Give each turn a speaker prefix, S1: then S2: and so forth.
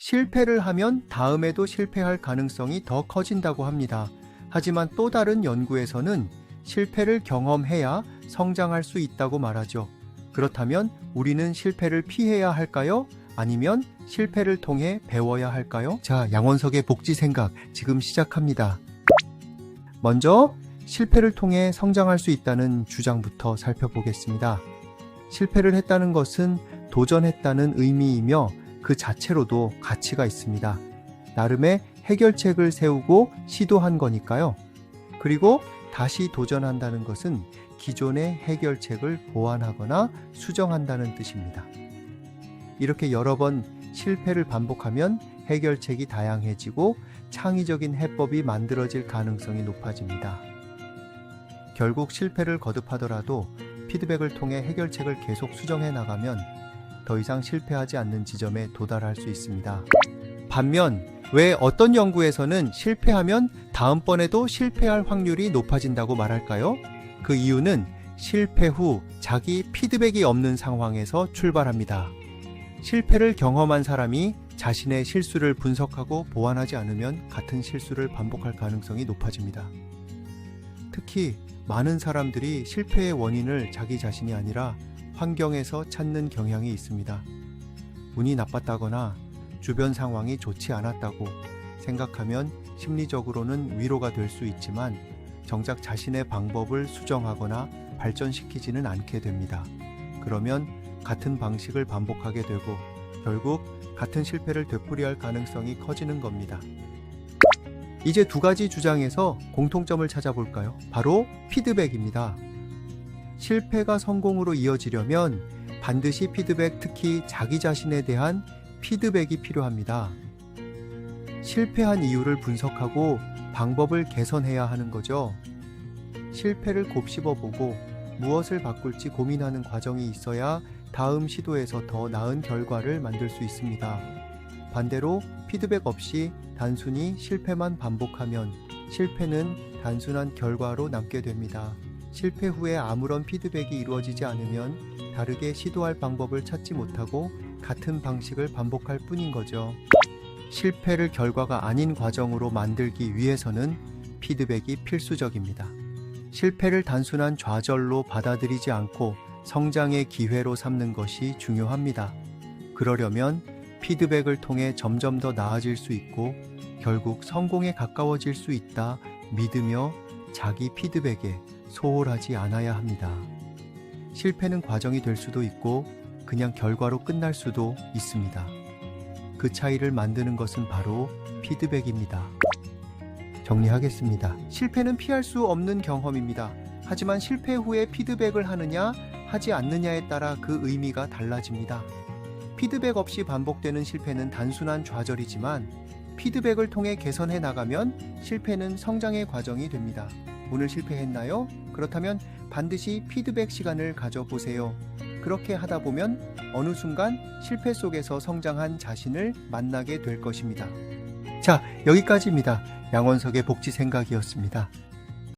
S1: 실패를 하면 다음에도 실패할 가능성이 더 커진다고 합니다. 하지만 또 다른 연구에서는 실패를 경험해야 성장할 수 있다고 말하죠. 그렇다면 우리는 실패를 피해야 할까요? 아니면 실패를 통해 배워야 할까요? 자, 양원석의 복지 생각 지금 시작합니다. 먼저 실패를 통해 성장할 수 있다는 주장부터 살펴보겠습니다. 실패를 했다는 것은 도전했다는 의미이며 그 자체로도 가치가 있습니다. 나름의 해결책을 세우고 시도한 거니까요. 그리고 다시 도전한다는 것은 기존의 해결책을 보완하거나 수정한다는 뜻입니다. 이렇게 여러 번 실패를 반복하면 해결책이 다양해지고 창의적인 해법이 만들어질 가능성이 높아집니다. 결국 실패를 거듭하더라도 피드백을 통해 해결책을 계속 수정해 나가면 더 이상 실패하지 않는 지점에 도달할 수 있습니다. 반면 왜 어떤 연구에서는 실패하면 다음번에도 실패할 확률이 높아진다고 말할까요? 그 이유는 실패 후 자기 피드백이 없는 상황에서 출발합니다. 실패를 경험한 사람이 자신의 실수를 분석하고 보완하지 않으면 같은 실수를 반복할 가능성이 높아집니다. 특히 많은 사람들이 실패의 원인을 자기 자신이 아니라 환경에서 찾는 경향이 있습니다. 운이 나빴다거나 주변 상황이 좋지 않았다고 생각하면 심리적으로는 위로가 될 수 있지만 정작 자신의 방법을 수정하거나 발전시키지는 않게 됩니다. 그러면 같은 방식을 반복하게 되고 결국 같은 실패를 되풀이할 가능성이 커지는 겁니다. 이제 두 가지 주장에서 공통점을 찾아볼까요? 바로 피드백입니다. 실패가 성공으로 이어지려면 반드시 피드백, 특히 자기 자신에 대한 피드백이 필요합니다. 실패한 이유를 분석하고 방법을 개선해야 하는 거죠. 실패를 곱씹어보고 무엇을 바꿀지 고민하는 과정이 있어야 다음 시도에서 더 나은 결과를 만들 수 있습니다. 반대로 피드백 없이 단순히 실패만 반복하면 실패는 단순한 결과로 남게 됩니다. 실패 후에 아무런 피드백이 이루어지지 않으면 다르게 시도할 방법을 찾지 못하고 같은 방식을 반복할 뿐인 거죠. 실패를 결과가 아닌 과정으로 만들기 위해서는 피드백이 필수적입니다. 실패를 단순한 좌절로 받아들이지 않고 성장의 기회로 삼는 것이 중요합니다. 그러려면 피드백을 통해 점점 더 나아질 수 있고 결국 성공에 가까워질 수 있다 믿으며 자기 피드백에 소홀하지 않아야 합니다. 실패는 과정이 될 수도 있고 그냥 결과로 끝날 수도 있습니다. 그 차이를 만드는 것은 바로 피드백입니다. 정리하겠습니다. 실패는 피할 수 없는 경험입니다. 하지만 실패 후에 피드백을 하느냐 하지 않느냐에 따라 그 의미가 달라집니다. 피드백 없이 반복되는 실패는 단순한 좌절이지만 피드백을 통해 개선해 나가면 실패는 성장의 과정이 됩니다. 오늘 실패했나요? 그렇다면 반드시 피드백 시간을 가져보세요. 그렇게 하다 보면 어느 순간 실패 속에서 성장한 자신을 만나게 될 것입니다. 자, 여기까지입니다. 양원석의 복지 생각이었습니다.